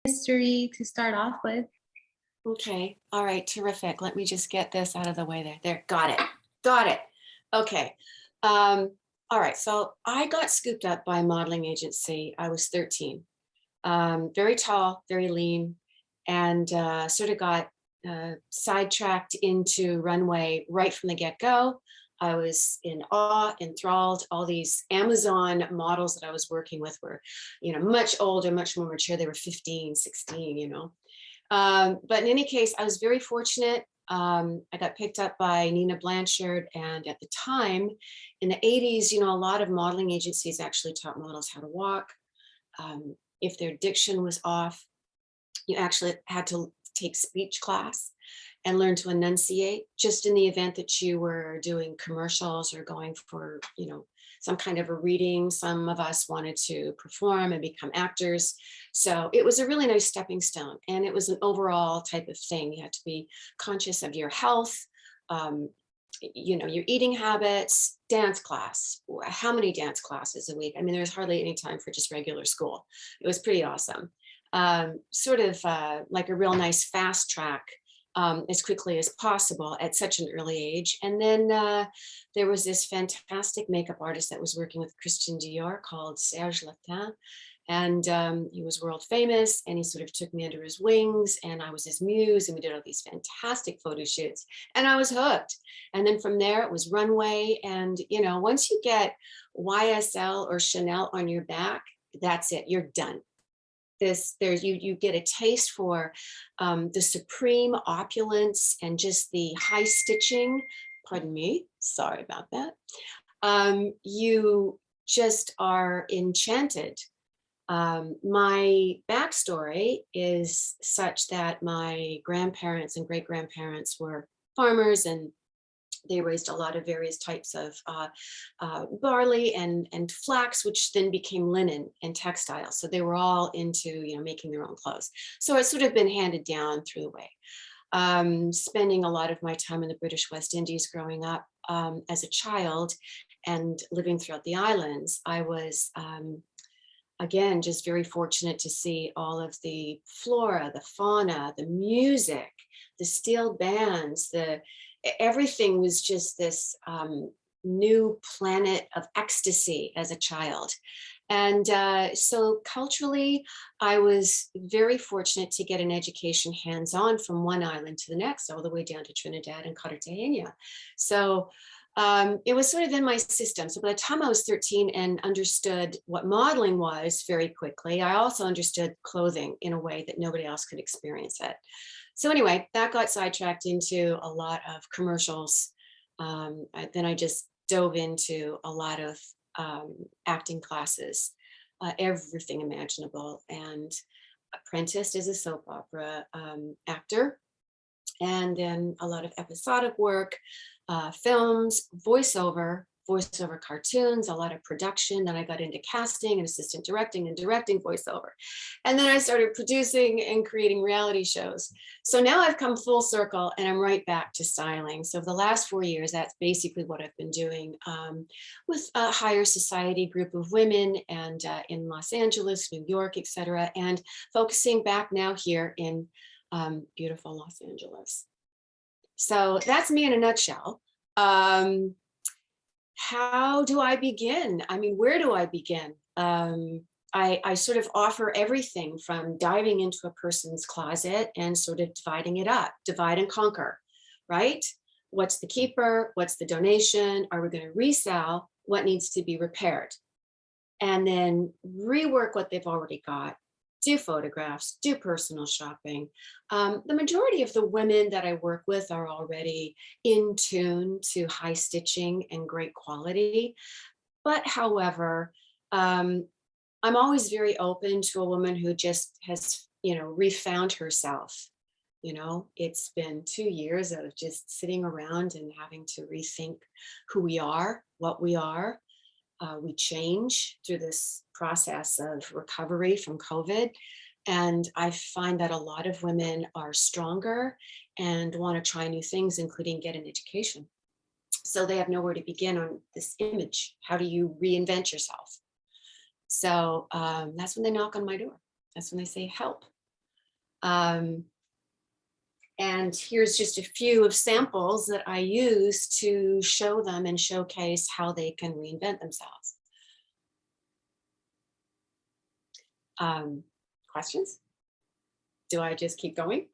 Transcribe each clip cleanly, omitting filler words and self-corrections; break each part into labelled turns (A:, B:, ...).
A: history to start off with.
B: Okay. All right. Terrific. Let me just get this out of the way there. There. Got it. Got it. Okay. All right. So I got scooped up by a modeling agency. I was 13. Very tall, very lean, and sort of got sidetracked into runway right from the get-go. I was in awe, enthralled. All these Amazon models that I was working with were, much older, much more mature. They were 15, 16. But in any case, I was very fortunate. I got picked up by Nina Blanchard. And at the time, in the 80s, a lot of modeling agencies actually taught models how to walk. If their diction was off, you actually had to take speech class and learn to enunciate, just in the event that you were doing commercials or going for, some kind of a reading. Some of us wanted to perform and become actors. So it was a really nice stepping stone. And it was an overall type of thing. You had to be conscious of your health, your eating habits, dance class. How many dance classes a week? I mean, there was hardly any time for just regular school. It was pretty awesome. Sort of like a real nice fast track as quickly as possible at such an early age. And then there was this fantastic makeup artist that was working with Christian Dior called Serge Latin. And he was world famous, and he sort of took me under his wings, and I was his muse, and we did all these fantastic photo shoots, and I was hooked. And then from there it was runway. And, once you get YSL or Chanel on your back, that's it, you're done. You get a taste for the supreme opulence and just the high stitching. Pardon me, sorry about that. You just are enchanted. My backstory is such that my grandparents and great grandparents were farmers, and they raised a lot of various types of barley and flax, which then became linen and textiles. So they were all into, making their own clothes. So it's sort of been handed down through the way. Spending a lot of my time in the British West Indies growing up as a child and living throughout the islands, I was, again, just very fortunate to see all of the flora, the fauna, the music, the steel bands, everything was just this new planet of ecstasy as a child. And so culturally, I was very fortunate to get an education hands-on from one island to the next, all the way down to Trinidad and Cartagena. So it was sort of in my system. So by the time I was 13 and understood what modeling was very quickly, I also understood clothing in a way that nobody else could experience it. So anyway, that got sidetracked into a lot of commercials. Then I just dove into a lot of acting classes, everything imaginable, and apprenticed as a soap opera actor. And then a lot of episodic work, films, voiceover cartoons, a lot of production. Then I got into casting and assistant directing and directing voiceover. And then I started producing and creating reality shows. So now I've come full circle and I'm right back to styling. So for the last 4 years, that's basically what I've been doing with a higher society group of women, and in Los Angeles, New York, etc., and focusing back now here in beautiful Los Angeles. So that's me in a nutshell. How do I begin? I mean, where do I begin? I sort of offer everything from diving into a person's closet and sort of dividing it up, divide and conquer, right? What's the keeper? What's the donation? Are we going to resell? What needs to be repaired? And then rework what they've already got. Do photographs, do personal shopping. The majority of the women that I work with are already in tune to high stitching and great quality. But however, I'm always very open to a woman who just has, refound herself. It's been 2 years of just sitting around and having to rethink who we are, what we are. We change through this process of recovery from COVID. And I find that a lot of women are stronger and want to try new things, including get an education. So they have nowhere to begin on this image. How do you reinvent yourself? So that's when they knock on my door. That's when they say, help. And here's just a few of samples that I use to show them and showcase how they can reinvent themselves. Questions? Do I just keep going?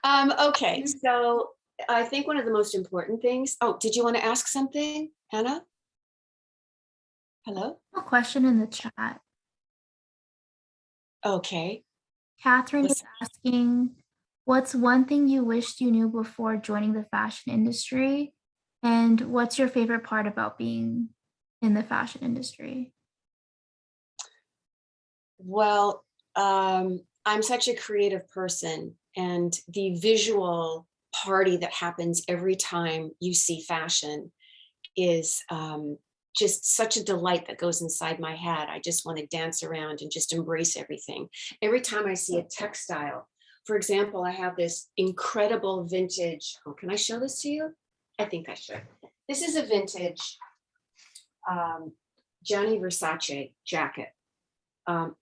B: Okay, so I think one of the most important things. Oh, did you want to ask something, Hannah? Hello?
A: A question in the chat.
B: Okay.
A: Catherine is
B: Listen.
A: asking, what's one thing you wished you knew before joining the fashion industry? And what's your favorite part about being in the fashion industry?
B: Well, I'm such a creative person, and the visual party that happens every time you see fashion is just such a delight that goes inside my head. I just want to dance around and just embrace everything. Every time I see a textile, for example, I have this incredible vintage. Oh, can I show this to you? I think I should. This is a vintage Gianni Versace jacket.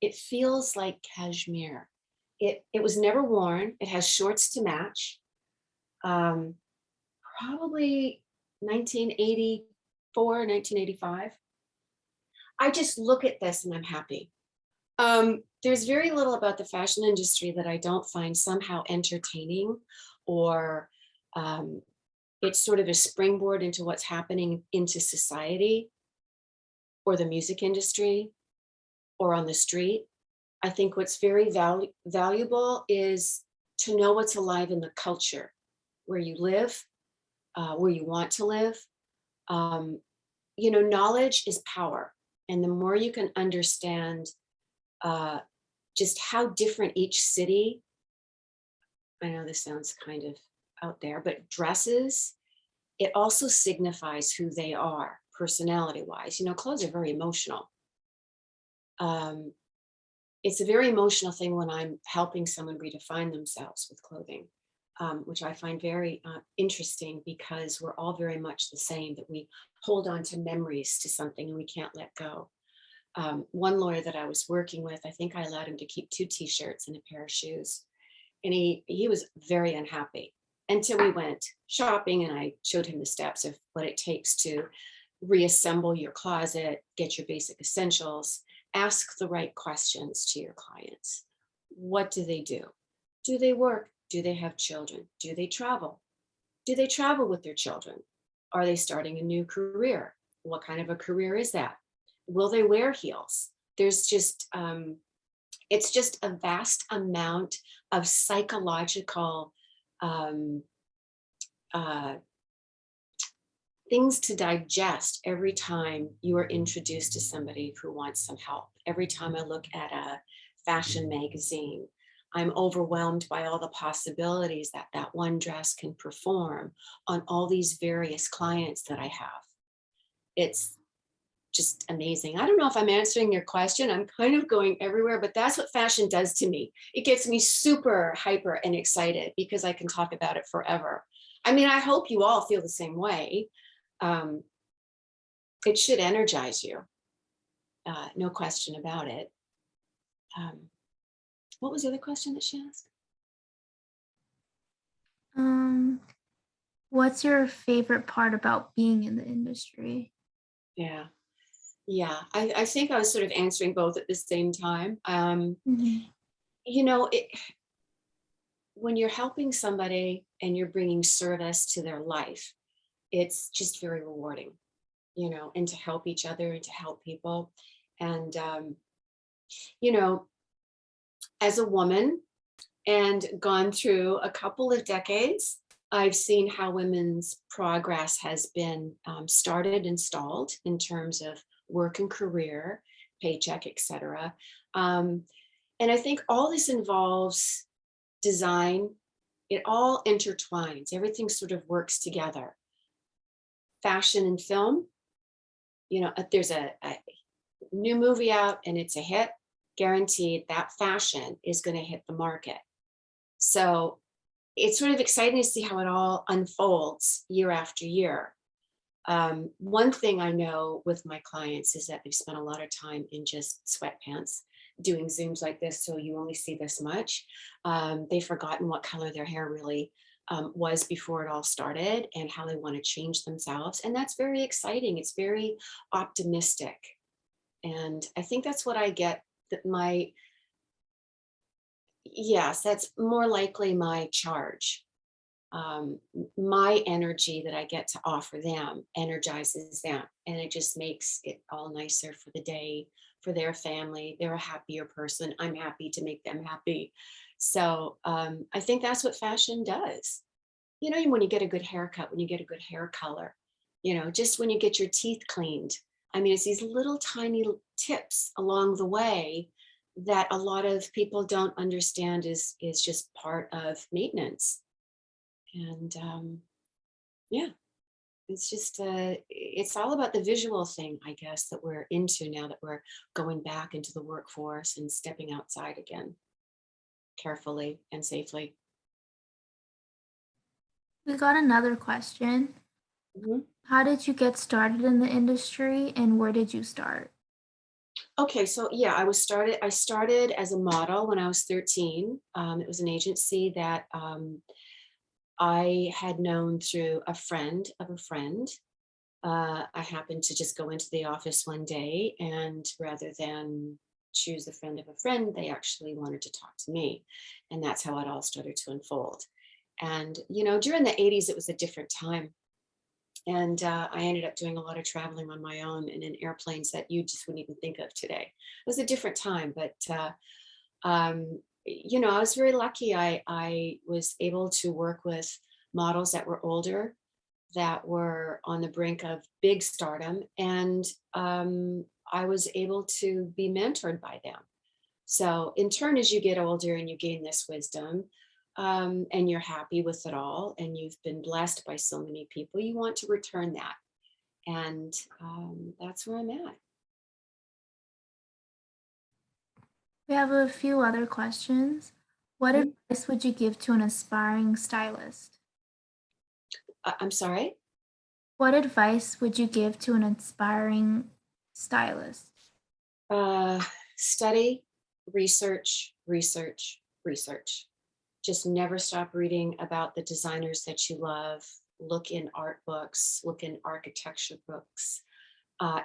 B: It feels like cashmere. It was never worn. It has shorts to match. Probably 1984, 1985. I just look at this and I'm happy. There's very little about the fashion industry that I don't find somehow entertaining, or it's sort of a springboard into what's happening into society or the music industry or on the street. I think what's very valuable is to know what's alive in the culture where you live, where you want to live. Knowledge is power. And the more you can understand just how different each city, I know this sounds kind of out there, but dresses, it also signifies who they are personality wise. Clothes are very emotional. It's a very emotional thing when I'm helping someone redefine themselves with clothing, which I find very interesting, because we're all very much the same, that we hold on to memories to something and we can't let go. One lawyer that I was working with, I think I allowed him to keep 2 t-shirts and a pair of shoes. And he was very unhappy until we went shopping and I showed him the steps of what it takes to reassemble your closet, get your basic essentials, ask the right questions to your clients. What do they do? Do they work? Do they have children? Do they travel? Do they travel with their children? Are they starting a new career? What kind of a career is that? Will they wear heels? There's just, it's just a vast amount of psychological things to digest every time you are introduced to somebody who wants some help. Every time I look at a fashion magazine, I'm overwhelmed by all the possibilities that that one dress can perform on all these various clients that I have. It's just amazing. I don't know if I'm answering your question. I'm kind of going everywhere, but that's what fashion does to me. It gets me super hyper and excited because I can talk about it forever. I mean, I hope you all feel the same way. It should energize you. No question about it. What was the other question that she asked?
A: What's your favorite part about being in the industry?
B: Yeah. I think I was sort of answering both at the same time. When you're helping somebody and you're bringing service to their life, it's just very rewarding, and to help each other and to help people. And, as a woman and gone through a couple of decades, I've seen how women's progress has been started and stalled in terms of work and career, paycheck, etc. And I think all this involves design. It all intertwines. Everything sort of works together. Fashion and film, if there's a new movie out and it's a hit, guaranteed that fashion is going to hit the market. So it's sort of exciting to see how it all unfolds year after year. One thing I know with my clients is that they've spent a lot of time in just sweatpants. doing Zooms like this, so you only see this much. They've forgotten what color their hair really was before it all started and how they want to change themselves. And that's very exciting. It's very optimistic. And I think that's what I get that yes, that's more likely my charge. My energy that I get to offer them energizes them, and it just makes it all nicer for the day, for their family. They're a happier person. I'm happy to make them happy. So I think that's what fashion does. You know, when you get a good haircut, when you get a good hair color, just when you get your teeth cleaned. I mean, it's these little tiny tips along the way that a lot of people don't understand is just part of maintenance. And yeah, it's just it's all about the visual thing, I guess, that we're into now that we're going back into the workforce and stepping outside again carefully and safely.
A: We got another question.
B: Mhm.
A: How did you get started in the industry and where did you start?
B: Okay, so yeah, I started as a model when I was 13. It was an agency that I had known through a friend of a friend. I happened to just go into the office one day, and rather than choose a friend of a friend, they actually wanted to talk to me. And that's how it all started to unfold. And, during the 80s, it was a different time. And I ended up doing a lot of traveling on my own and in airplanes that you just wouldn't even think of today. It was a different time, but, I was very lucky. I was able to work with models that were older, that were on the brink of big stardom, and I was able to be mentored by them. So, in turn, as you get older and you gain this wisdom, and you're happy with it all, and you've been blessed by so many people, you want to return that. And that's where I'm at.
A: We have a few other questions. What
B: Mhm.
A: advice would you give to an aspiring stylist?
B: I'm sorry.
A: What advice would you give to an aspiring stylist?
B: Uh, Study, research, research, research. Just never stop reading about the designers that you love. Look in art books, look in architecture books,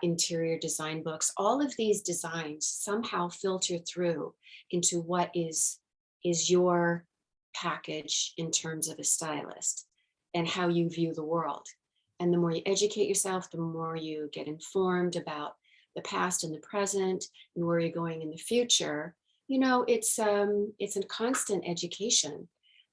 B: interior design books. All of these designs somehow filter through into what is your package in terms of a stylist and how you view the world. And the more you educate yourself, the more you get informed about the past and the present and where you're going in the future. It's a constant education,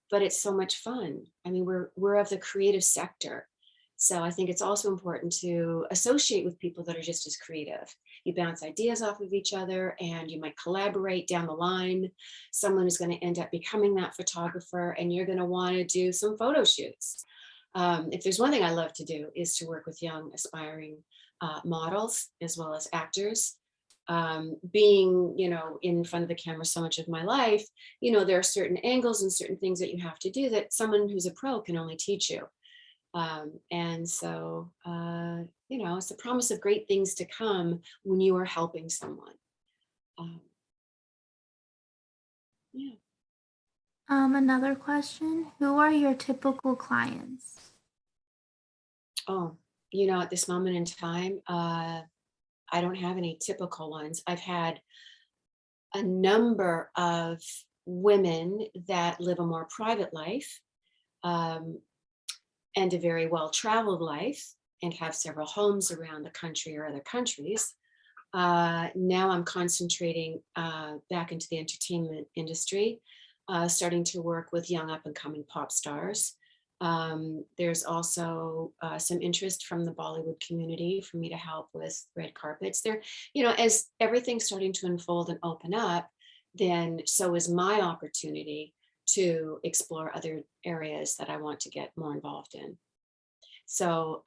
B: but it's so much fun. I mean, we're of the creative sector. So I think it's also important to associate with people that are just as creative. You bounce ideas off of each other and you might collaborate down the line. Someone is going to end up becoming that photographer and you're going to want to do some photo shoots. If there's one thing I love to do is to work with young aspiring models as well as actors. Being, in front of the camera so much of my life, there are certain angles and certain things that you have to do that someone who's a pro can only teach you. And so, it's the promise of great things to come when you are helping someone. Um, yeah.
A: Another question. Who are your typical clients?
B: Oh, at this moment in time, I don't have any typical ones. I've had a number of women that live a more private life, um, and a very well traveled life and have several homes around the country or other countries. Now I'm concentrating back into the entertainment industry, starting to work with young up and coming pop stars. There's also some interest from the Bollywood community for me to help with red carpets. As everything's starting to unfold and open up, then so is my opportunity to explore other areas that I want to get more involved in. So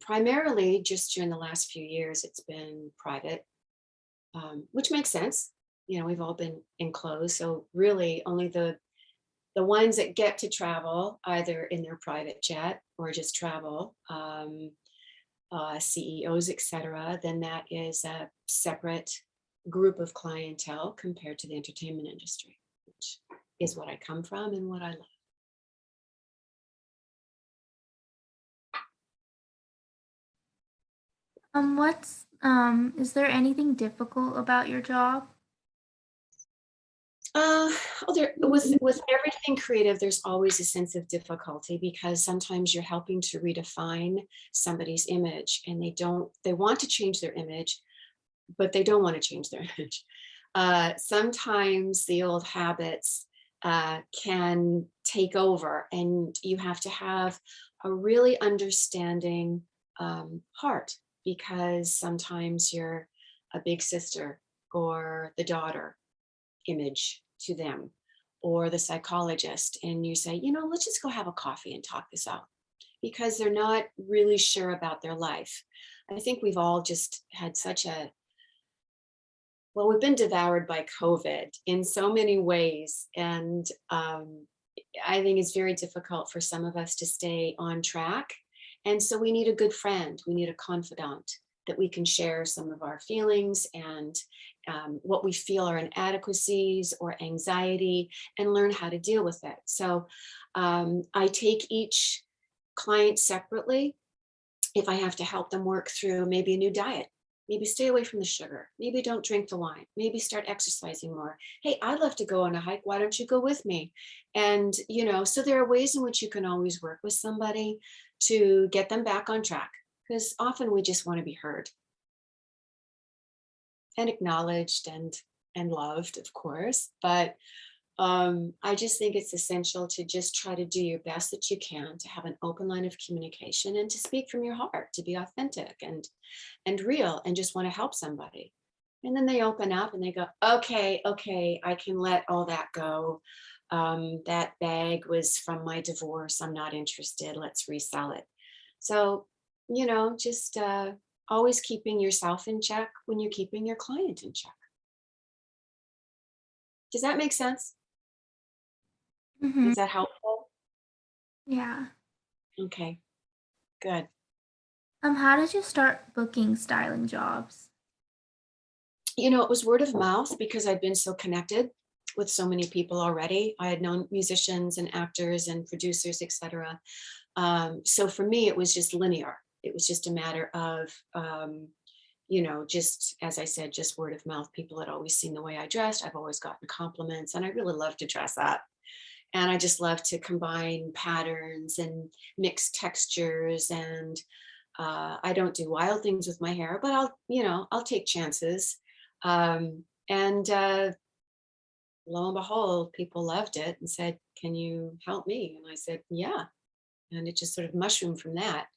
B: primarily, just during the last few years, it's been private, which makes sense. We've all been enclosed, so really only the ones that get to travel either in their private jet or just travel, CEOs, etc. Then that is a separate. group of clientele compared to the entertainment industry, which is what I come from and what I love.
A: Is there anything difficult about your job?
B: Uh, oh, there with everything creative, there's always a sense of difficulty because sometimes you're helping to redefine somebody's image, and they want to change their image, but they don't want to change their image. Sometimes the old habits can take over, and you have to have a really understanding heart, because sometimes you're a big sister or the daughter image to them, or the psychologist, and you say, let's just go have a coffee and talk this out, because they're not really sure about their life. I think we've all just had we've been devoured by COVID in so many ways. And I think it's very difficult for some of us to stay on track. And so we need a good friend, we need a confidant that we can share some of our feelings and what we feel are inadequacies or anxiety, and learn how to deal with it. So I take each client separately. If I have to help them work through maybe a new diet, maybe stay away from the sugar, maybe don't drink the wine, maybe start exercising more. Hey, I'd love to go on a hike. Why don't you go with me? And, so there are ways in which you can always work with somebody to get them back on track, because often we just want to be heard and acknowledged and loved, of course. But I just think it's essential to just try to do your best that you can, to have an open line of communication and to speak from your heart, to be authentic and real, and just want to help somebody. And then they open up and they go, okay, I can let all that go. That bag was from my divorce. I'm not interested. Let's resell it. So, just always keeping yourself in check when you're keeping your client in check. Does that make sense?
A: Hmm.
B: Is that helpful?
A: Yeah.
B: Okay, good.
A: How did you start booking styling jobs?
B: It was word of mouth because I'd been so connected with so many people already. I had known musicians and actors and producers, etc. So for me, it was just linear. It was just a matter of, just as I said, just word of mouth. People had always seen the way I dressed. I've always gotten compliments, and I really love to dress up. And I just love to combine patterns and mix textures. And I don't do wild things with my hair, but I'll take chances. And lo and behold, people loved it and said, "Can you help me?" And I said, "Yeah." And it just sort of mushroomed from that.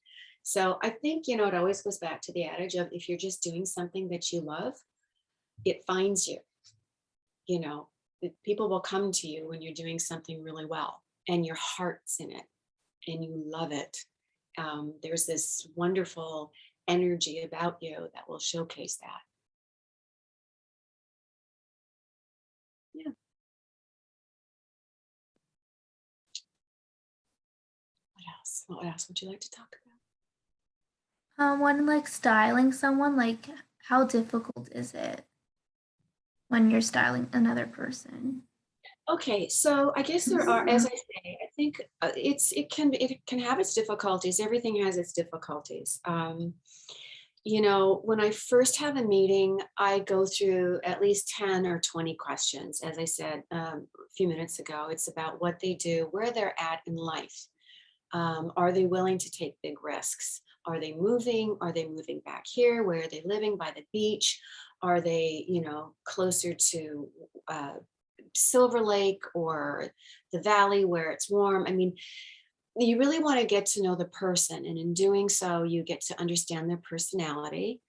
B: So I think, it always goes back to the adage of, if you're just doing something that you love, it finds you. You know, People will come to you when you're doing something really well and your heart's in it and you love it. There's this wonderful energy about you that will showcase that. Yeah. What else? What else would you like to talk about?
A: When like styling someone, like how difficult is it when you're styling another person?
B: Okay, so I guess there are, as I say, I think it can have its difficulties. Everything has its difficulties. When I first have a meeting, I go through at least 10 or 20 questions. As I said a few minutes ago, it's about what they do, where they're at in life. Are they willing to take big risks? Are they moving? Are they moving back here? Where are they living? By the beach? Are they, closer to Silver Lake or the valley where it's warm? I mean, you really want to get to know the person. And in doing so, you get to understand their personality.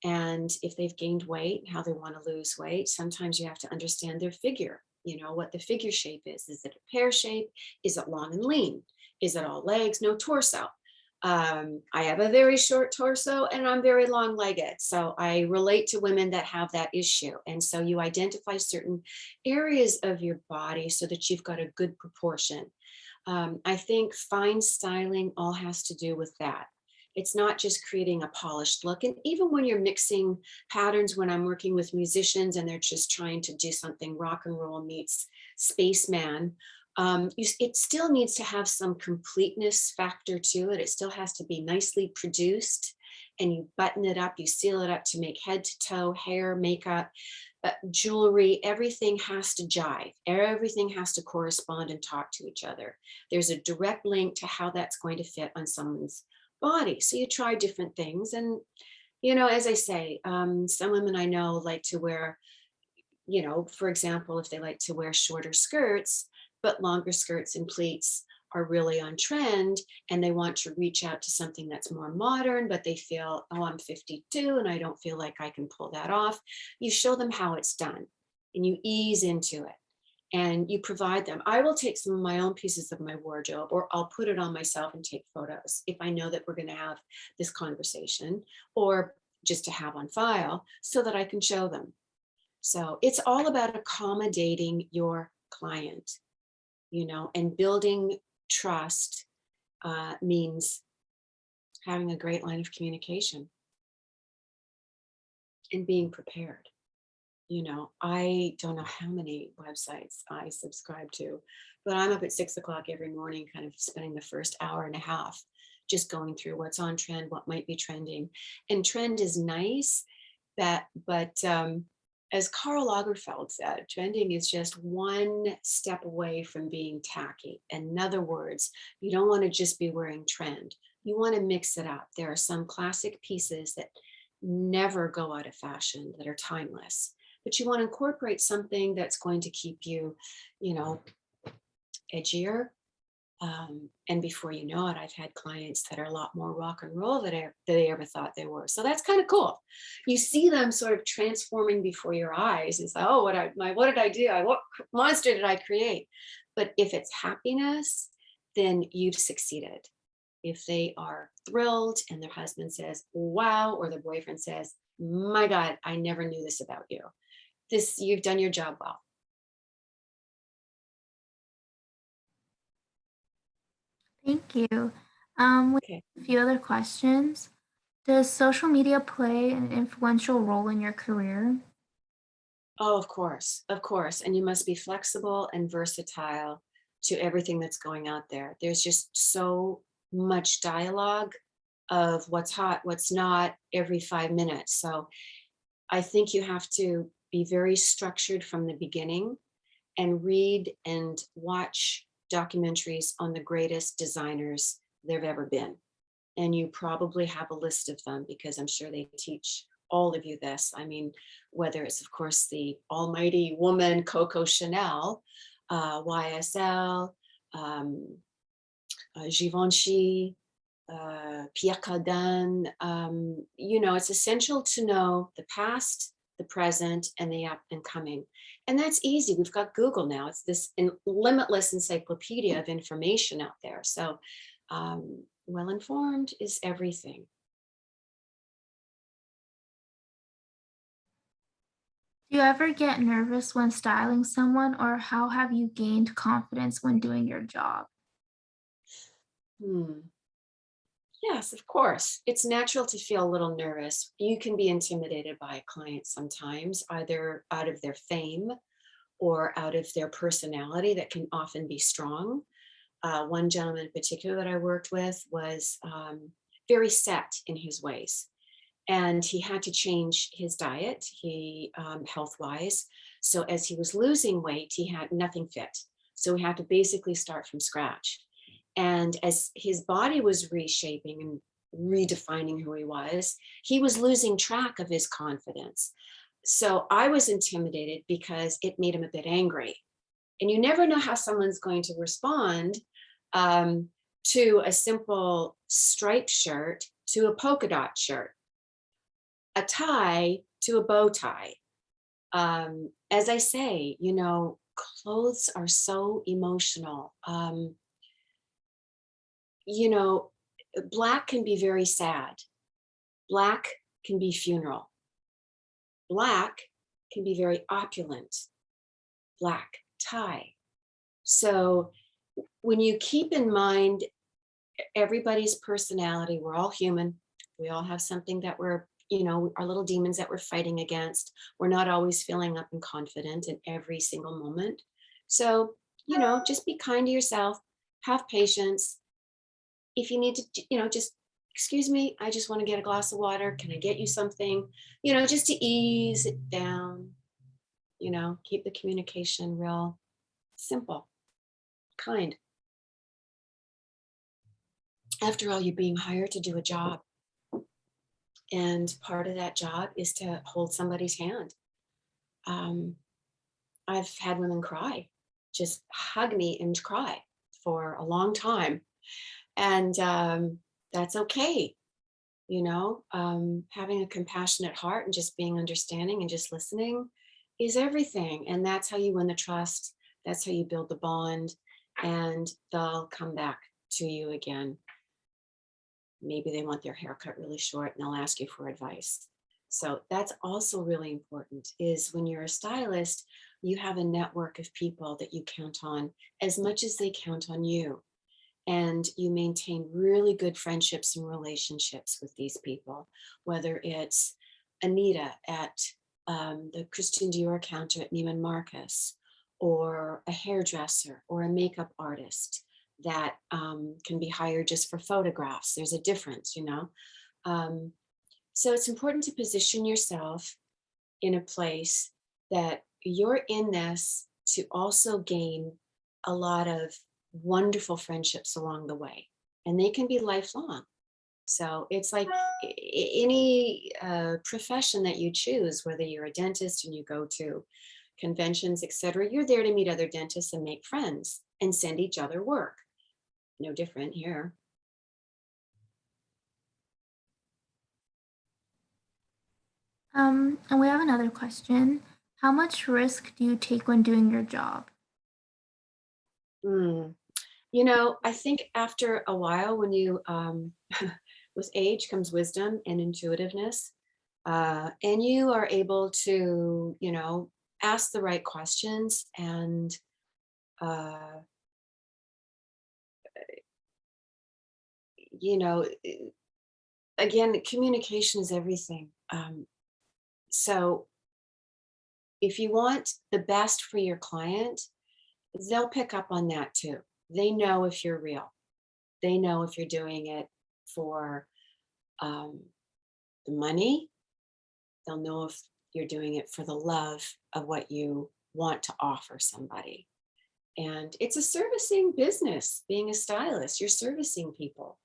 B: And if they've gained weight, how they want to lose weight. Sometimes you have to understand their figure, what the figure shape is. Is it a pear shape? Is it long and lean? Is it all legs, no torso? I have a very short torso and I'm very long legged. So I relate to women that have that issue. And so you identify certain areas of your body so that you've got a good proportion. I think fine styling all has to do with that. It's not just creating a polished look. And even when you're mixing patterns, when I'm working with musicians and they're just trying to do something rock and roll meets spaceman, it still needs to have some completeness factor to it. It still has to be nicely produced, and you button it up, you seal it up to make head to toe, hair, makeup, jewelry, everything has to jive. Everything has to correspond and talk to each other. There's a direct link to how that's going to fit on someone's body. So you try different things. And, as I say, some women I know like to wear, for example, if they like to wear shorter skirts, but longer skirts and pleats are really on trend, and they want to reach out to something that's more modern, but they feel, oh, I'm 52 and I don't feel like I can pull that off. You show them how it's done and you ease into it and you provide them. I will take some of my own pieces of my wardrobe, or I'll put it on myself and take photos if I know that we're going to have this conversation, or just to have on file so that I can show them. So it's all about accommodating your client, and building trust means having a great line of communication and being prepared. I don't know how many websites I subscribe to, but I'm up at 6 o'clock every morning, kind of spending the first hour and a half just going through what's on trend, what might be trending. And trend is nice, but as Karl Lagerfeld said, trending is just one step away from being tacky. In other words, you don't want to just be wearing trend. You want to mix it up. There are some classic pieces that never go out of fashion, that are timeless, but you want to incorporate something that's going to keep you, edgier. And before you know it, I've had clients that are a lot more rock and roll than they ever thought they were. So that's kind of cool. You see them sort of transforming before your eyes. It's like, oh, what did I do? What monster did I create? But if it's happiness, then you've succeeded. If they are thrilled and their husband says, wow, or their boyfriend says, my God, I never knew this about you. You've done your job well.
A: Thank you. We
B: Okay.
A: have a few other questions. Does social media play an influential role in your career?
B: Oh, of course, of course. And you must be flexible and versatile to everything that's going out there. There's just so much dialogue of what's hot, what's not every 5 minutes. So I think you have to be very structured from the beginning and read and watch documentaries on the greatest designers there've ever been. And you probably have a list of them because I'm sure they teach all of you this. I mean, whether it's, of course, the almighty woman, Coco Chanel, YSL, Givenchy, Pierre Cardin. It's essential to know the past, the present, and the up and coming. And that's easy. We've got Google now. It's this limitless encyclopedia of information out there. So well-informed is everything.
A: Do you ever get nervous when styling someone, or how have you gained confidence when doing your job?
B: Hmm. Yes, of course. It's natural to feel a little nervous. You can be intimidated by a client sometimes, either out of their fame or out of their personality that can often be strong. One gentleman in particular that I worked with was very set in his ways, and he had to change his diet, health-wise. So as he was losing weight, he had nothing fit. So he had to basically start from scratch. And as his body was reshaping and redefining who he was losing track of his confidence. So I was intimidated because it made him a bit angry. And you never know how someone's going to respond to a simple striped shirt to a polka dot shirt, a tie to a bow tie. As I say, clothes are so emotional. Black can be very sad. Black can be funeral. Black can be very opulent. Black tie. So when you keep in mind everybody's personality. We're all human. We all have something that we're, our little demons that we're fighting against. We're not always feeling up and confident in every single moment. So, just be kind to yourself, have patience. If you need to, just excuse me, I just want to get a glass of water. Can I get you something? Just to ease it down, keep the communication real simple, kind. After all, you're being hired to do a job. And part of that job is to hold somebody's hand. Um, I've had women cry, just hug me and cry for a long time. And that's okay. Having a compassionate heart and just being understanding and just listening is everything. And that's how you win the trust. That's how you build the bond. And they'll come back to you again. Maybe they want their hair cut really short and they'll ask you for advice. So that's also really important, is when you're a stylist, you have a network of people that you count on as much as they count on you. And you maintain really good friendships and relationships with these people, whether it's Anita at the Christian Dior counter at Neiman Marcus, or a hairdresser or a makeup artist that can be hired just for photographs. There's a difference, So it's important to position yourself in a place that you're in this to also gain a lot of wonderful friendships along the way, and they can be lifelong. So it's like any profession that you choose, whether you're a dentist and you go to conventions, etc., you're there to meet other dentists and make friends and send each other work. No different here.
A: And we have another question. How much risk do you take when doing your job?
B: Hmm. I think after a while, when you, with age comes wisdom and intuitiveness, and you are able to, ask the right questions and, uh, you know, again, communication is everything. So if you want the best for your client, they'll pick up on that too. They know if you're real. They know if you're doing it for um, the money. They'll know if you're doing it for the love of what you want to offer somebody. And it's a servicing business, being a stylist. You're servicing people.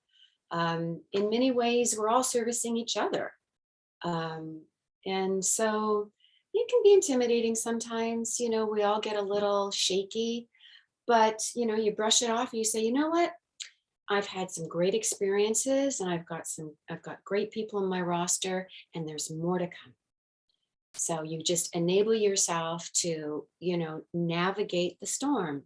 B: In many ways, we're all servicing each other. And so it can be intimidating sometimes. We all get a little shaky, but you brush it off and you say, you know what? I've had some great experiences and I've got great people in my roster, and there's more to come. So you just enable yourself to, navigate the storm.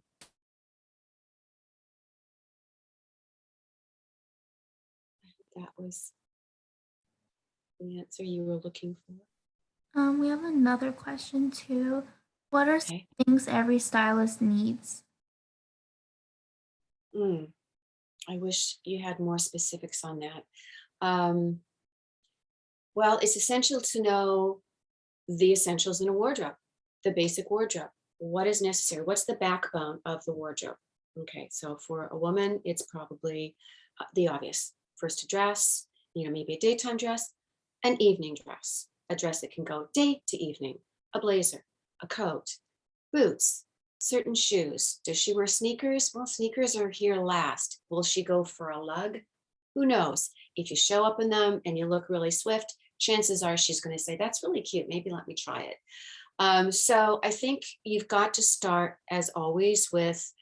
B: That was the answer you were looking for.
A: We have another question too. What are some
B: Okay.
A: things every stylist needs?
B: Mm, I wish you had more specifics on that. Um, well, it's essential to know the essentials in a wardrobe, the basic wardrobe. What is necessary? What's the backbone of the wardrobe? Okay, so for a woman, it's probably the obvious. First, a dress, maybe a daytime dress, an evening dress, a dress that can go day to evening, a blazer, a coat, boots, certain shoes. Does she wear sneakers? Well, sneakers are here last. Will she go for a lug? Who knows? If you show up in them and you look really swift, chances are she's going to say, that's really cute. Maybe let me try it. So I think you've got to start, as always, with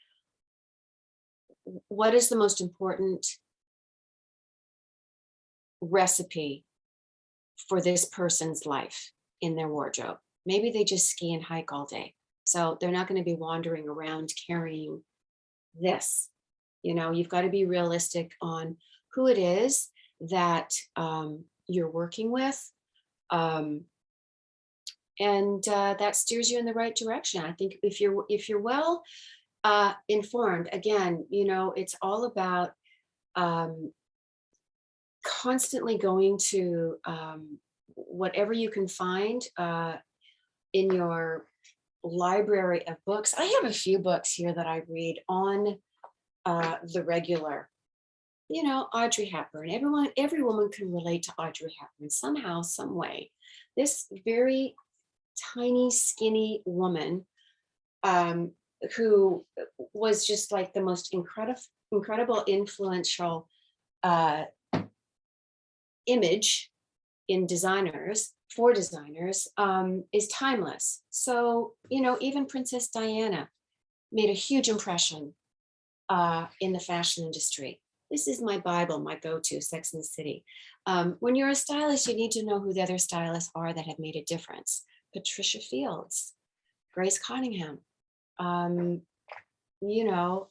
B: what is the most important recipe for this person's life in their wardrobe. Maybe they just ski and hike all day. So they're not going to be wandering around carrying this. You've got to be realistic on who it is that you're working with. And that steers you in the right direction. I think if you're well informed, again, it's all about um, constantly going to whatever you can find in your library of books. I have a few books here that I read on the regular. You know, Audrey Hepburn. Every woman can relate to Audrey Hepburn somehow, some way. This very tiny, skinny woman um, who was just like the most incredible, influential uh, image in designers for designers is timeless. So, you know, even Princess Diana made a huge impression in the fashion industry. This is my Bible, my go-to, Sex and the City. When you're a stylist, you need to know who the other stylists are that have made a difference. Patricia Fields, Grace Cottingham. You know,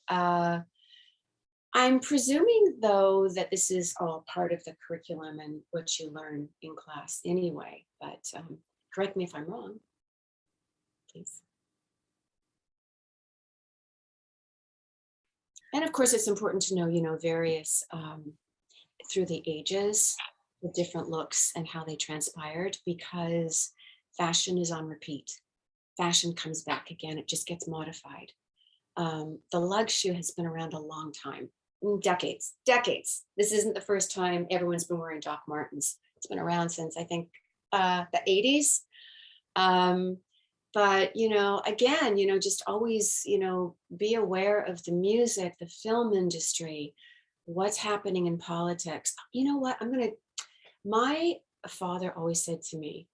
B: I'm presuming though that this is all part of the curriculum and what you learn in class anyway, but correct me if I'm wrong, please. And of course, it's important to know, you know, various through the ages, the different looks and how they transpired, because fashion is on repeat. Fashion comes back again, it just gets modified. The lug shoe has been around a long time, decades. This isn't the first time everyone's been wearing Doc Martens. It's been around since I think the 80s. But, you know, again, you know, just always, you know, be aware of the music, the film industry, what's happening in politics. You know what? My father always said to me,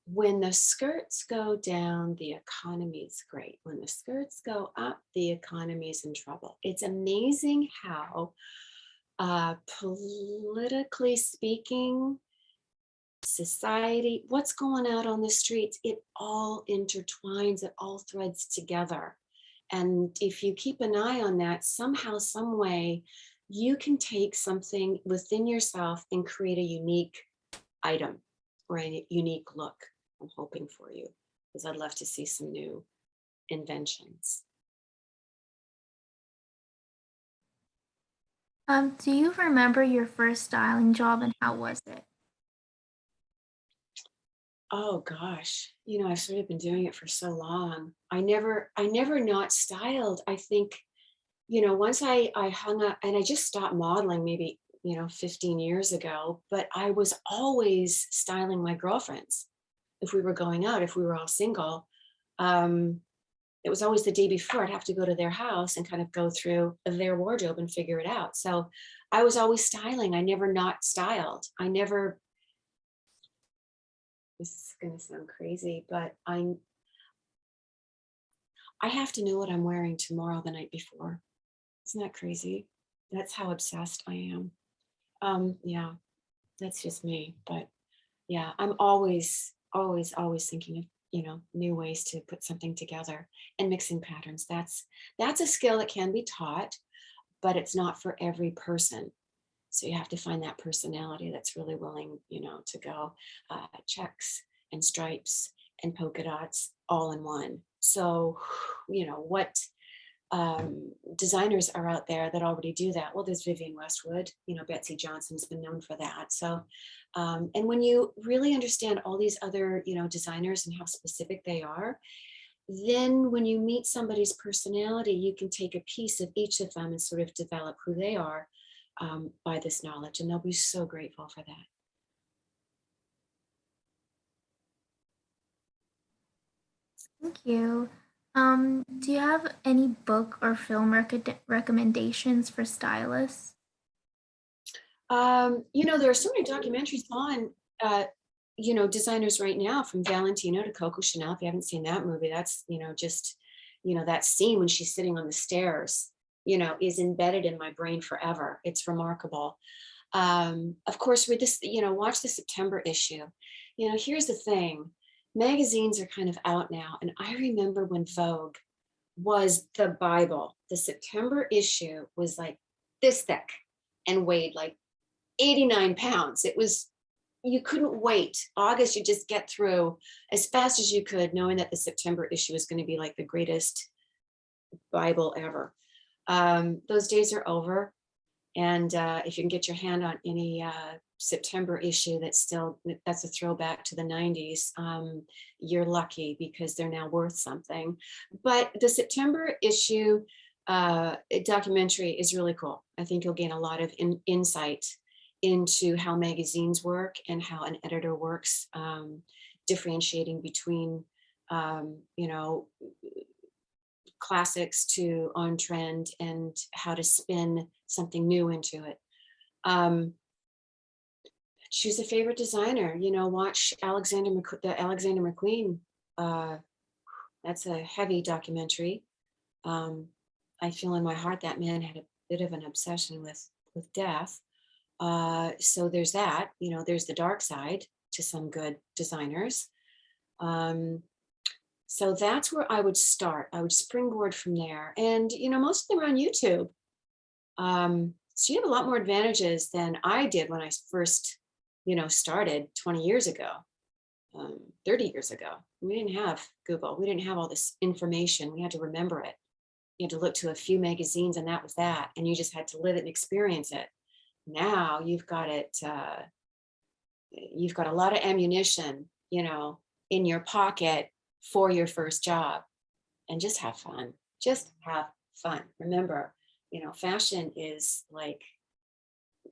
B: when the skirts go down, the economy's great. When the skirts go up, the economy's in trouble. It's amazing how, politically speaking, society, what's going out on the streets, it all intertwines, it all threads together. And if you keep an eye on that, somehow, some way, you can take something within yourself and create a unique item or a unique look. I'm hoping for you, because I'd love to see some new inventions.
A: Do you remember your first styling job and how was it?
B: Oh gosh, you know, I've sort of been doing it for so long. I never not styled. I think, you know, once I hung up and I just stopped modeling maybe, you know, 15 years ago, but I was always styling my girlfriends. If we were going out, if we were all single, um, it was always the day before. I'd have to go to their house and kind of go through their wardrobe and figure it out. So I was always styling. I never not styled. I never, this is going to sound crazy, but I have to know what I'm wearing tomorrow the night before. Isn't that crazy? That's how obsessed I am. Yeah, that's just me. But yeah, I'm always thinking of, you know, new ways to put something together and mixing patterns. That's a skill that can be taught, but it's not for every person. So you have to find that personality that's really willing, you know, to go checks and stripes and polka dots all in one. So, you know, what designers are out there that already do that? Well, there's Vivienne Westwood, you know, Betsy Johnson's been known for that. So, and when you really understand all these other, you know, designers and how specific they are, then when you meet somebody's personality, you can take a piece of each of them and sort of develop who they are by this knowledge. And they'll be so grateful for that.
A: Thank you. Do you have any book or film recommendations for stylists?
B: You know, there are so many documentaries on, you know, designers right now, from Valentino to Coco Chanel. If you haven't seen that movie, that's, you know, just, you know, that scene when she's sitting on the stairs, you know, is embedded in my brain forever. It's remarkable. Of course, with this, you know, watch the September issue. You know, here's the thing, magazines are kind of out now. And I remember when Vogue was the Bible. The September issue was like this thick and weighed like 89 pounds. It was, you couldn't wait. August, you just get through as fast as you could, knowing that the September issue is going to be like the greatest Bible ever. Those days are over. And if you can get your hand on any September issue that's a throwback to the 90s, you're lucky because they're now worth something. But the September issue documentary is really cool. I think you'll gain a lot of insight into how magazines work and how an editor works, differentiating between, you know, classics to on trend and how to spin something new into it. Choose a favorite designer, you know, watch the Alexander McQueen. That's a heavy documentary. I feel in my heart that man had a bit of an obsession with death. So there's that, you know, there's the dark side to some good designers. So that's where I would start. I would springboard from there. And, you know, most of them are on YouTube. So you have a lot more advantages than I did when I first, you know, started 20 years ago, 30 years ago. We didn't have Google. We didn't have all this information. We had to remember it. You had to look to a few magazines and that was that. And you just had to live it and experience it. Now you've got it, you've got a lot of ammunition, you know, in your pocket for your first job, and just have fun. Just have fun. Remember, you know, fashion is like,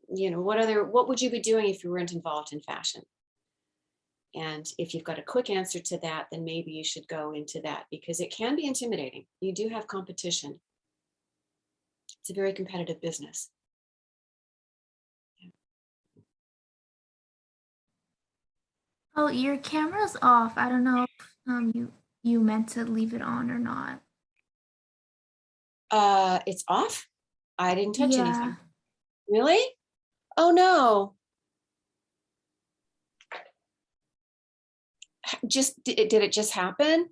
B: you know, what would you be doing if you weren't involved in fashion? And if you've got a quick answer to that, then maybe you should go into that because it can be intimidating. You do have competition. It's a very competitive business.
A: Oh, your camera's off. I don't know if you meant to leave it on or not.
B: It's off. I didn't touch
A: Yeah.
B: anything. Really? Oh no. Just did it just happen?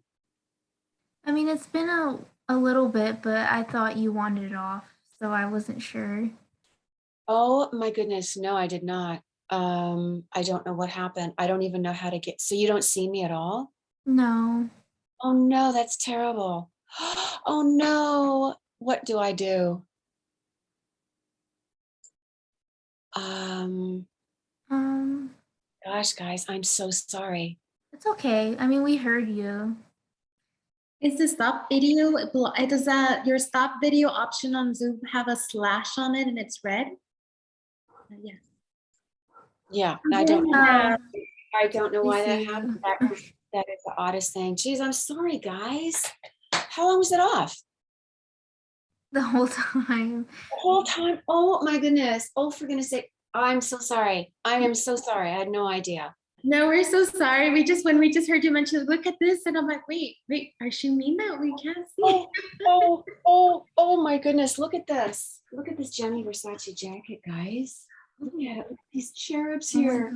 A: I mean, it's been a little bit, but I thought you wanted it off, so I wasn't sure.
B: Oh my goodness. No, I did not. I don't know what happened. I don't even know how to get, so you don't see me at all?
A: No.
B: Oh no, that's terrible. Oh no. What do I do? Um,
A: Um,
B: Gosh, guys, I'm so sorry.
A: it's okay. I mean, we heard you.
C: Is the stop video, does that your stop video option on Zoom have a slash on it and it's red? Yes.
B: Yeah,
A: Oh,
B: I don't know
A: we
B: why that
A: see
B: happened.
A: you.
B: That is the oddest thing. Geez, I'm sorry, guys. How long was it off?
A: The whole time.
B: The whole time. Oh my goodness. Oh, for goodness sake. I'm so sorry. I am so sorry. I had no idea.
C: No, we're so sorry. When we just heard you mention, look at this, and I'm like, wait, are she mean that we can't see?
B: Oh my goodness. Look at this. Look at this Gianni Versace jacket, guys. Look at it. Look at these cherubs
A: Oh my
B: here.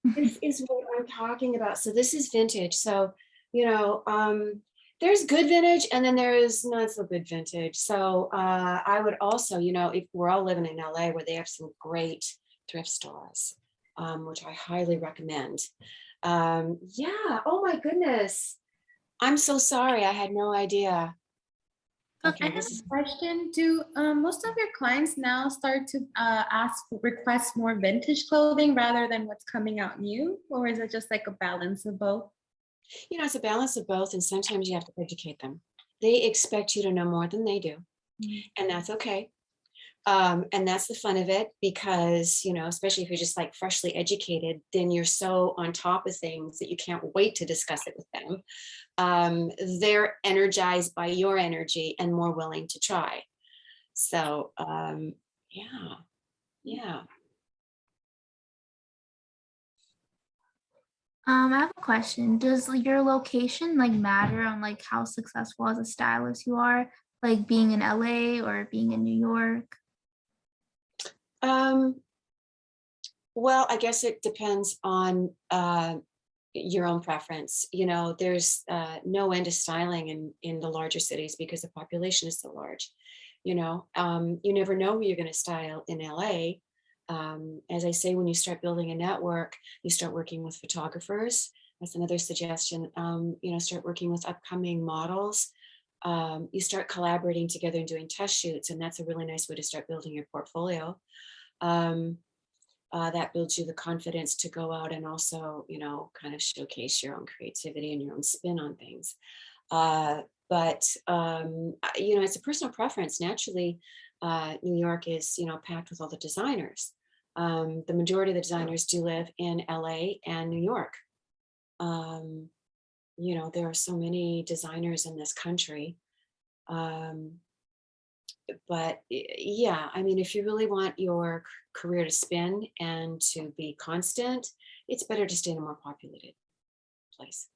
A: God.
B: This is what I'm talking about. So this is vintage. So, you know, there's good vintage and then there is not so good vintage. So I would also, you know, if we're all living in LA where they have some great thrift stores, which I highly recommend. Yeah, oh my goodness. I'm so sorry. I had no idea.
C: I have a question. Do most of your clients now start to request more vintage clothing rather than what's coming out new? Or is it just like a balance of both?
B: You know, it's a balance of both, and sometimes you have to educate them. They expect you to know more than they do, and that's okay. And that's the fun of it because, you know, especially if you're just like freshly educated, then you're so on top of things that you can't wait to discuss it with them. They're energized by your energy and more willing to try. So, yeah.
A: I have a question. Does your location like matter on like how successful as a stylist you are? Like being in LA or being in New York?
B: Well, I guess it depends on your own preference. You know, there's no end to styling in the larger cities because the population is so large. You know, you never know who you're going to style in LA. As I say, when you start building a network, you start working with photographers. That's another suggestion. You know, start working with upcoming models. You start collaborating together and doing test shoots, and that's a really nice way to start building your portfolio. Um, that builds you the confidence to go out and also, kind of showcase your own creativity and your own spin on things. But it's a personal preference. Naturally, New York is, packed with all the designers. The majority of the designers do live in LA and New York. Um, there are so many designers in this country. Um, yeah, I mean, if you really want your career to spin and to be constant, it's better to stay in a more populated place.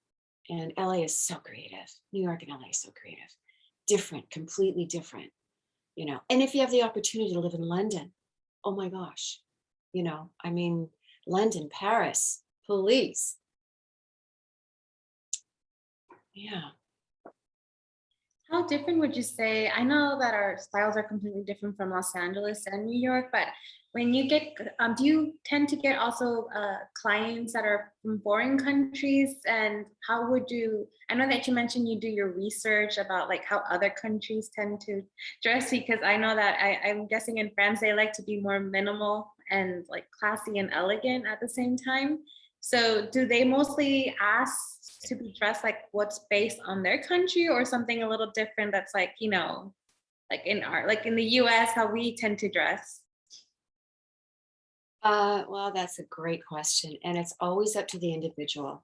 B: And LA is so creative. New York and LA is so creative. Different, completely different, And if you have the opportunity to live in London, oh my gosh, I mean, London, Paris, police. Yeah.
C: How different would you say? I know that our styles are completely different from Los Angeles and New York, but when you get, do you tend to get also clients that are from foreign countries? And how would you, I know that you mentioned you do your research about like how other countries tend to dress, because I know that I'm guessing in France, they like to be more minimal and like classy and elegant at the same time. So do they mostly ask to be dressed like what's based on their country, or something a little different that's like, like in the US, how we tend to dress?
B: Well, that's a great question. And it's always up to the individual.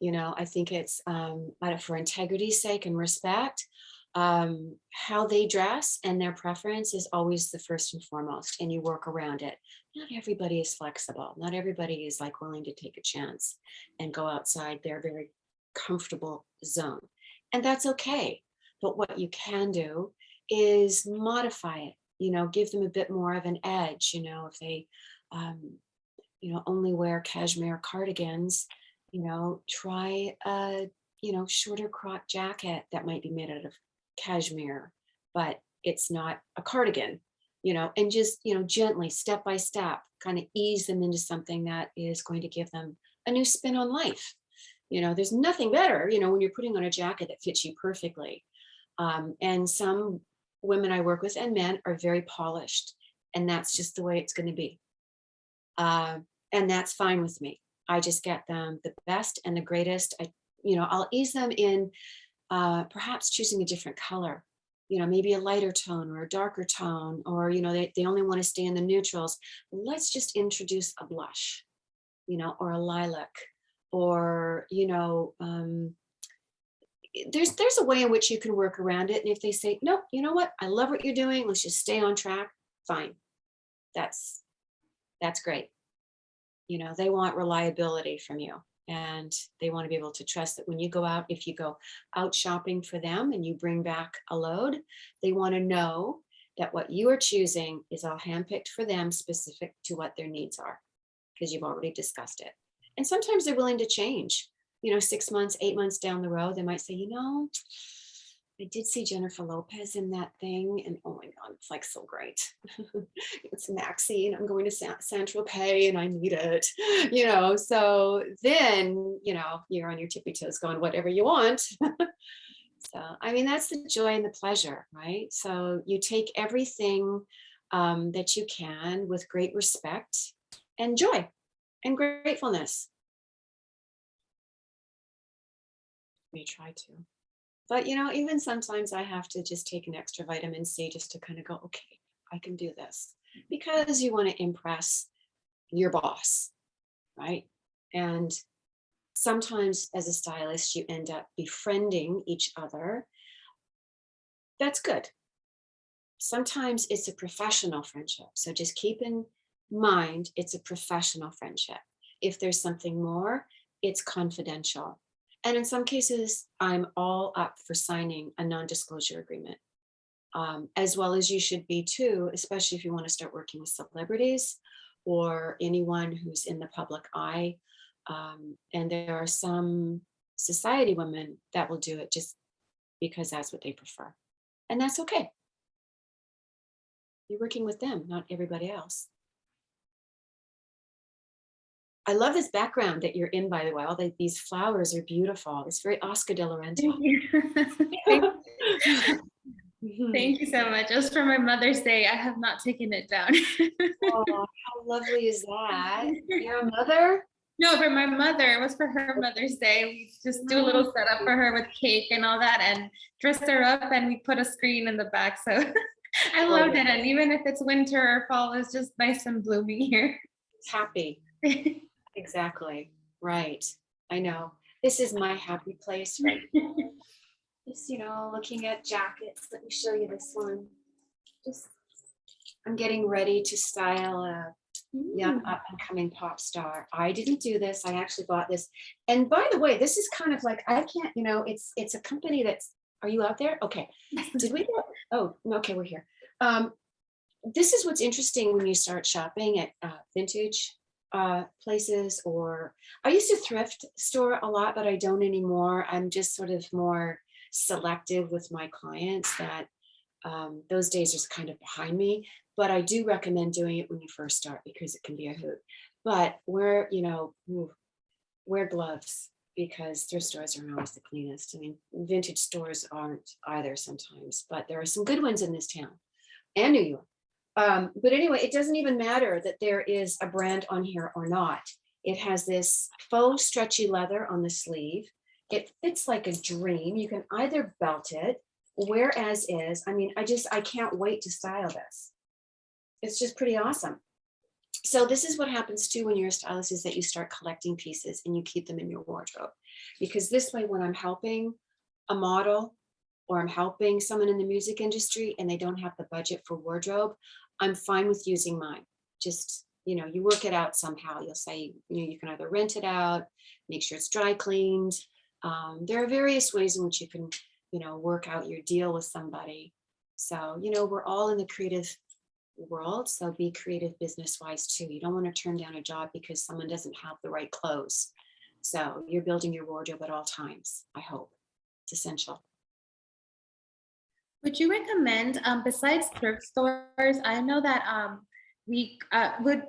B: I think it's for integrity's sake and respect, how they dress and their preference is always the first and foremost, and you work around it. Not everybody is flexible. Not everybody is like willing to take a chance and go outside their very comfortable zone. And that's okay. But what you can do is modify it, give them a bit more of an edge, if they, only wear cashmere cardigans, try a, shorter crop jacket that might be made out of cashmere, but it's not a cardigan, and just, gently, step by step, kind of ease them into something that is going to give them a new spin on life. There's nothing better, when you're putting on a jacket that fits you perfectly. And some women I work with and men are very polished, and that's just the way it's going to be. And that's fine with me. I just get them the best and the greatest. I'll ease them in perhaps choosing a different color, maybe a lighter tone or a darker tone, or, they only want to stay in the neutrals. Let's just introduce a blush, or a lilac, or, there's a way in which you can work around it. And if they say, no, you know what, I love what you're doing, let's just stay on track, fine. That's great. They want reliability from you, and they want to be able to trust that when you go out, if you go out shopping for them and you bring back a load, they want to know that what you are choosing is all handpicked for them, specific to what their needs are, because you've already discussed it. And sometimes they're willing to change, 6 months, 8 months down the road, they might say, I did see Jennifer Lopez in that thing, and oh my God, it's like so great. It's Maxine. I'm going to Saint-Tropez and I need it, So then, you're on your tippy toes going, whatever you want. So, I mean, that's the joy and the pleasure, right? So you take everything that you can with great respect and joy and gratefulness. We try to. But, even sometimes I have to just take an extra vitamin C just to kind of go, okay, I can do this, because you want to impress your boss, right? And sometimes as a stylist, you end up befriending each other. That's good. Sometimes it's a professional friendship. So just keep in mind, it's a professional friendship. If there's something more, it's confidential. And in some cases, I'm all up for signing a non-disclosure agreement, as well as you should be too, especially if you want to start working with celebrities or anyone who's in the public eye. And there are some society women that will do it just because that's what they prefer. And that's okay. You're working with them, not everybody else. I love this background that you're in, by the way. All these flowers are beautiful. It's very Oscar de la Renta.
C: Thank you. Thank you so much. It was for my Mother's Day. I have not taken it down.
B: Oh, how lovely is that? You're a mother?
C: No, for my mother. It was for her Mother's Day. We just do a little setup for her with cake and all that and dressed her up, and we put a screen in the back. So I loved it. And even if it's winter or fall, it's just nice and blooming here.
B: It's happy. Exactly. Right. I know. This is my happy place, right? Just, looking at jackets. Let me show you this one. I'm getting ready to style a young up and coming pop star. I didn't do this. I actually bought this. And by the way, this is kind of like, I can't, it's a company that's, are you out there? Okay. Did we go? Oh, okay, we're here. This is what's interesting when you start shopping at vintage places, or I used to thrift store a lot, but I don't anymore. I'm just sort of more selective with my clients. That those days are kind of behind me, but I do recommend doing it when you first start because it can be a hoot. But wear gloves, because thrift stores aren't always the cleanest. I mean, vintage stores aren't either sometimes, but there are some good ones in this town and New York. But anyway, it doesn't even matter that there is a brand on here or not. It has this faux stretchy leather on the sleeve. It fits like a dream. You can either belt it, wear as is. I mean, I can't wait to style this. It's just pretty awesome. So this is what happens too when you're a stylist, is that you start collecting pieces and you keep them in your wardrobe. Because this way, when I'm helping a model or I'm helping someone in the music industry and they don't have the budget for wardrobe, I'm fine with using mine. Just, you work it out somehow. You'll say, you can either rent it out, make sure it's dry cleaned. There are various ways in which you can, work out your deal with somebody. So, we're all in the creative world. So be creative business-wise too. You don't want to turn down a job because someone doesn't have the right clothes. So you're building your wardrobe at all times, I hope. It's essential.
C: Would you recommend, besides thrift stores, I know that would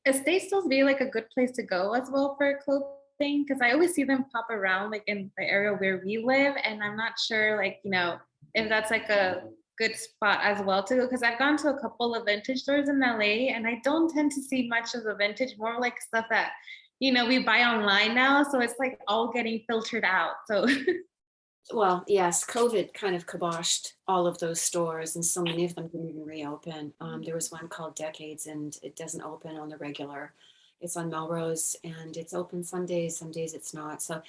C: estate stores be like a good place to go as well for clothing? Because I always see them pop around like in the area where we live, and I'm not sure if that's like a good spot as well to go. Because I've gone to a couple of vintage stores in LA, and I don't tend to see much of the vintage, more like stuff that we buy online now. So it's like all getting filtered out. So.
B: Well, yes, COVID kind of kiboshed all of those stores, and so many of them didn't even reopen. There was one called Decades, and it doesn't open on the regular. It's on Melrose, and it's open some days it's not. So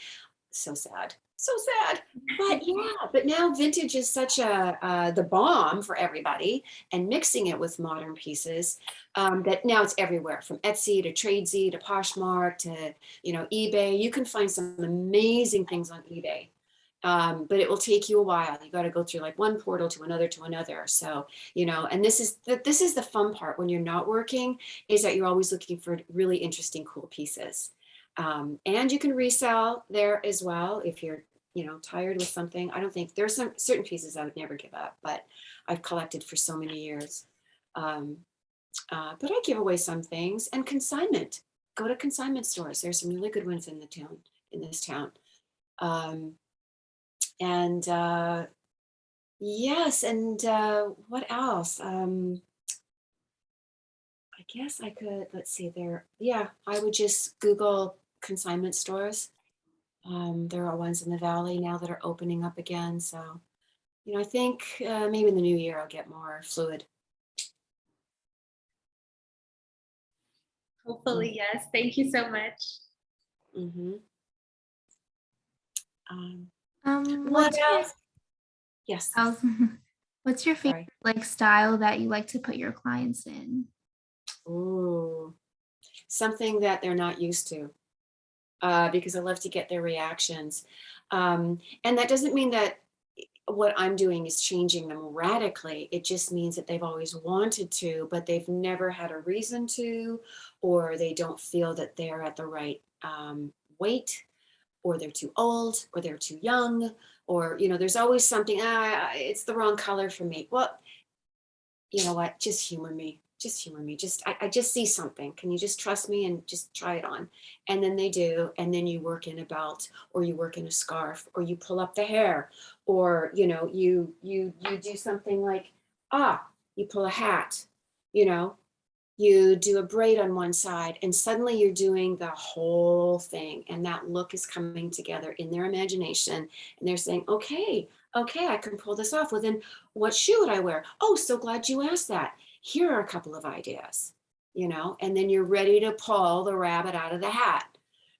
B: sad, so sad. But yeah, but now vintage is such the bomb for everybody, and mixing it with modern pieces, that now it's everywhere, from Etsy to Tradesy to Poshmark to eBay. You can find some amazing things on eBay. But it will take you a while. You got to go through like one portal to another. So, and this is the fun part when you're not working, is that you're always looking for really interesting, cool pieces. And you can resell there as well if you're, tired with something. I don't think there's some certain pieces I would never give up, but I've collected for so many years. But I give away some things. And consignment. Go to consignment stores. There's some really good ones in this town. And yes, and what else? I guess I could, let's see there. Yeah, I would just Google consignment stores. There are ones in the Valley now that are opening up again. So, I think maybe in the new year I'll get more fluid.
C: Hopefully, yes. Thank you so much.
B: Mm-hmm.
A: What's
B: else? Yes.
A: What's your favorite style that you like to put your clients in?
B: Ooh, something that they're not used to, because I love to get their reactions. And that doesn't mean that what I'm doing is changing them radically. It just means that they've always wanted to, but they've never had a reason to, or they don't feel that they're at the right weight, or they're too old, or they're too young, or, there's always something, it's the wrong color for me. Well, you know what? Just humor me. just humor me. I just see something. Can you just trust me and just try it on? And then they do. And then you work in a belt, or you work in a scarf, or you pull up the hair, or, you know, you do something like, you pull a hat, you know, you do a braid on one side, and suddenly you're doing the whole thing. And that look is coming together in their imagination. And they're saying, okay, I can pull this off. Well, then what shoe would I wear? Oh, so glad you asked that. Here are a couple of ideas, you know, and then you're ready to pull the rabbit out of the hat.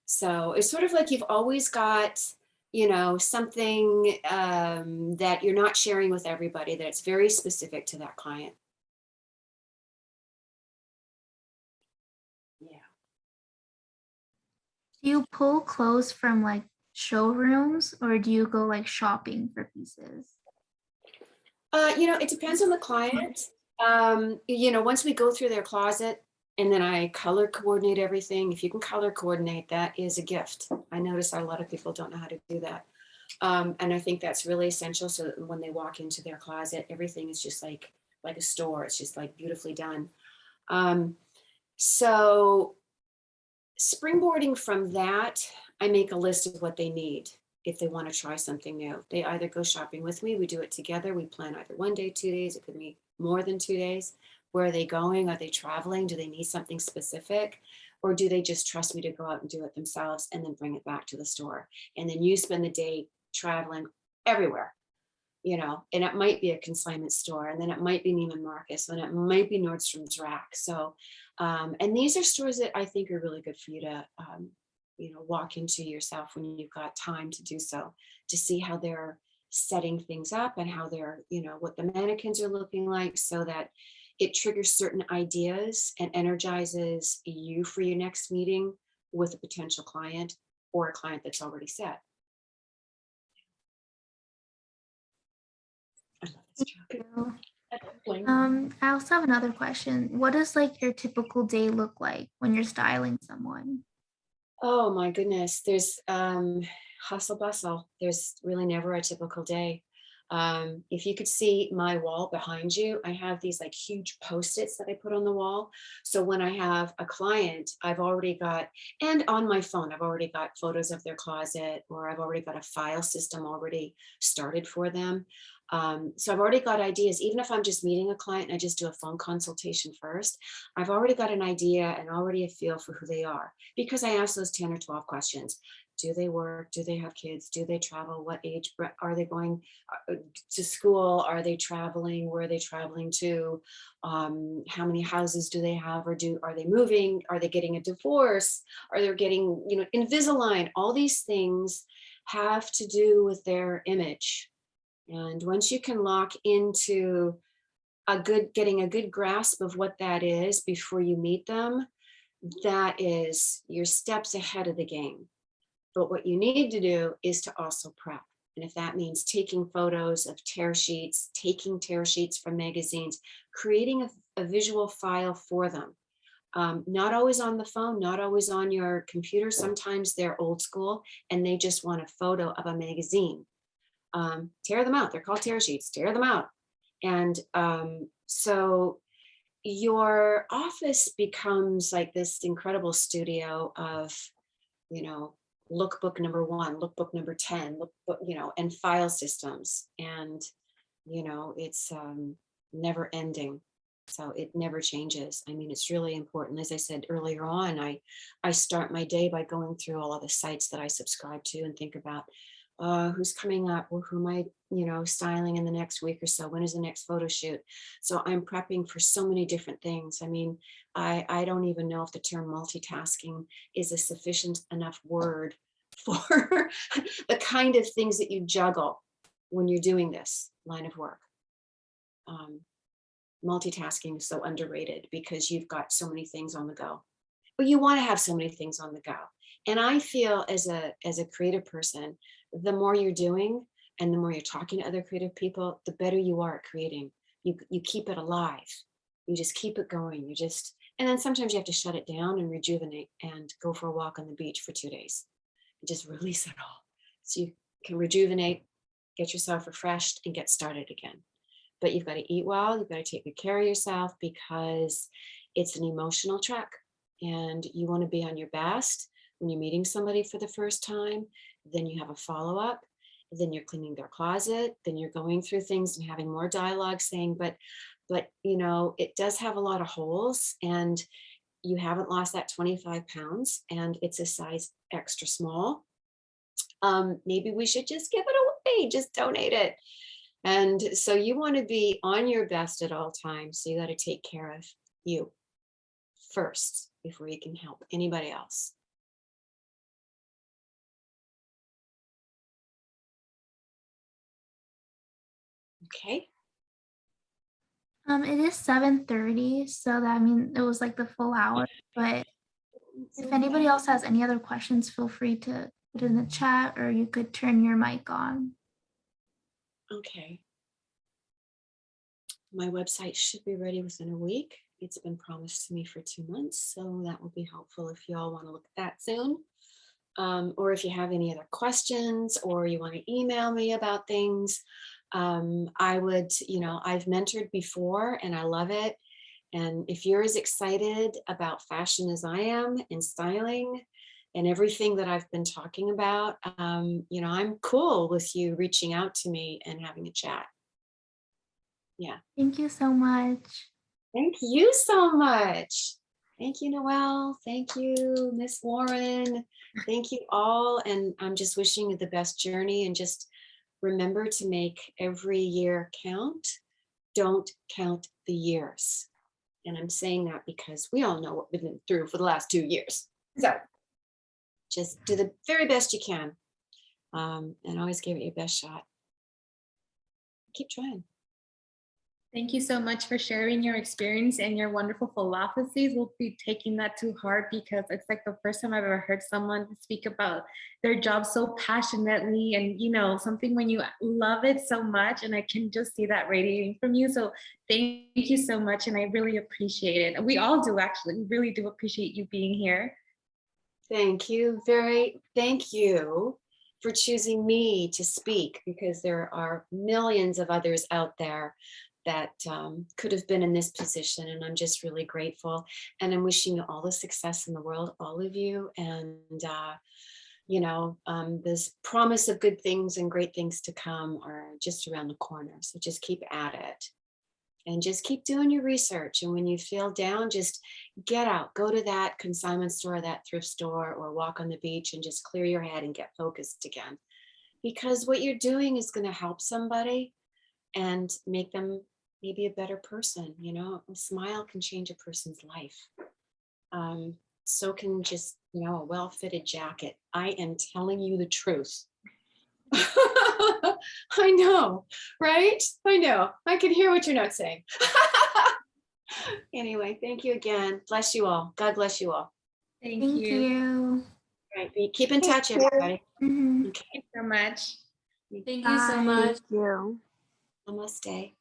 B: So it's sort of like you've always got, you know, something that you're not sharing with everybody, that it's very specific to that client. Yeah.
A: Do you pull clothes from like showrooms or do you go like shopping for pieces?
B: You know, it depends on the client. You know, once we go through their closet and then I color coordinate everything, if you can color coordinate, that is a gift. I notice a lot of people don't know how to do that. And I think that's really essential. So that when they walk into their closet, everything is just like a store. It's just like beautifully done. Um, so springboarding from that, I make a list of what they need if they want to try something new. They either go shopping with me, we do it together, we plan either 1 day, 2 days, it could be more than 2 days. Where are they going? Are they traveling? Do they need something specific? Or do they just trust me to go out and do it themselves and then bring it back to the store? And then you spend the day traveling everywhere, you know, and it might be a consignment store, and then it might be Neiman Marcus, and it might be Nordstrom's Rack. So, and these are stores that I think are really good for you to, you know, walk into yourself when you've got time to do so, to see how they're setting things up and how they're, you know, what the mannequins are looking like, so that it triggers certain ideas and energizes you for your next meeting with a potential client or a client that's already set. I love this
A: Thank
B: job.
A: you.
B: Blame
A: I also have another question. What does like your typical day look like when you're styling someone?
B: Oh my goodness, there's hustle bustle. There's really never a typical day. If you could see my wall behind you, I have these like huge post-its that I put on the wall. So when I have a client, I've already got, and on my phone, I've already got photos of their closet, or I've already got a file system already started for them. So I've already got ideas. Even if I'm just meeting a client and I just do a phone consultation first, I've already got an idea and already a feel for who they are, because I ask those 10 or 12 questions. Do they work? Do they have kids? Do they travel? What age are they going to school? Are they traveling? Where are they traveling to? How many houses do they have? Or are they moving? Are they getting a divorce? Are they getting, you know, Invisalign? All these things have to do with their image. And once you can lock into getting a good grasp of what that is before you meet them, that is your steps ahead of the game. But what you need to do is to also prep. And if that means taking photos of tear sheets, taking tear sheets from magazines, creating a visual file for them. Not always on the phone, not always on your computer. Sometimes they're old school and they just want a photo of a magazine. Tear them out. They're called tear sheets. Tear them out. And so your office becomes like this incredible studio of, you know, lookbook number 1, lookbook number 10, lookbook, you know, and file systems. And, you know, it's never ending. So it never changes. I mean, it's really important. As I said earlier on, I start my day by going through all of the sites that I subscribe to and think about who's coming up, or who am I, you know, styling in the next week or so? When is the next photo shoot? So I'm prepping for so many different things. I mean, I don't even know if the term multitasking is a sufficient enough word for the kind of things that you juggle when you're doing this line of work. Multitasking is so underrated because you've got so many things on the go. But you want to have so many things on the go. And I feel as a creative person, the more you're doing and the more you're talking to other creative people, the better you are at creating. You keep it alive. You just keep it going. And then sometimes you have to shut it down and rejuvenate and go for a walk on the beach for 2 days and just release it all. So you can rejuvenate, get yourself refreshed, and get started again. but you've got to eat well. You've got to take good care of yourself because it's an emotional trek and you want to be on your best when you're meeting somebody for the first time. Then you have a follow-up, then you're cleaning their closet, then you're going through things and having more dialogue saying, but you know, it does have a lot of holes and you haven't lost that 25 pounds and it's a size extra small. Maybe we should just give it away, just donate it. And so you want to be on your best at all times. So you got to take care of you first before you can help anybody else. Okay.
A: It is 7:30, so that, I mean, it was like the full hour, but if anybody else has any other questions, feel free to put it in the chat or you could turn your mic on.
B: Okay. My website should be ready within a week. It's been promised to me for 2 months, so that will be helpful if you all want to look at that soon. Or if you have any other questions or you want to email me about things, I would, you know, I've mentored before and I love it. And if you're as excited about fashion as I am and styling and everything that I've been talking about, you know, I'm cool with you reaching out to me and having a chat. Yeah.
A: Thank you so much.
B: Thank you so much. Thank you, Noelle. Thank you, Miss Lauren. Thank you all. And I'm just wishing you the best journey and just remember to make every year count. Don't count the years. And I'm saying that because we all know what we've been through for the last 2 years. So just do the very best you can. And always give it your best shot. Keep trying.
C: Thank you so much for sharing your experience and your wonderful philosophies. We'll be taking that to heart because it's like the first time I've ever heard someone speak about their job so passionately and, you know, something when you love it so much, and I can just see that radiating from you. So thank you so much. And I really appreciate it. We all do, actually. We really do appreciate you being here.
B: Thank you. Thank you for choosing me to speak because there are millions of others out there that could have been in this position. And I'm just really grateful. And I'm wishing you all the success in the world, all of you. And, you know, this promise of good things and great things to come are just around the corner. So just keep at it and just keep doing your research. And when you feel down, just get out, go to that consignment store, that thrift store, or walk on the beach and just clear your head and get focused again. Because what you're doing is going to help somebody and make them maybe a better person. You know, a smile can change a person's life. So can just, you know, a well-fitted jacket. I am telling you the truth. I know, right? I know. I can hear what you're not saying. Anyway, thank you again. Bless you all. God bless you all.
C: Thank
A: Thank
C: you.
A: you.
B: All right, keep in touch, everybody.
A: Mhm.
B: Okay.
C: Thank you so much.
D: Thank you so
A: Bye.
D: much.
E: You.
B: Namaste.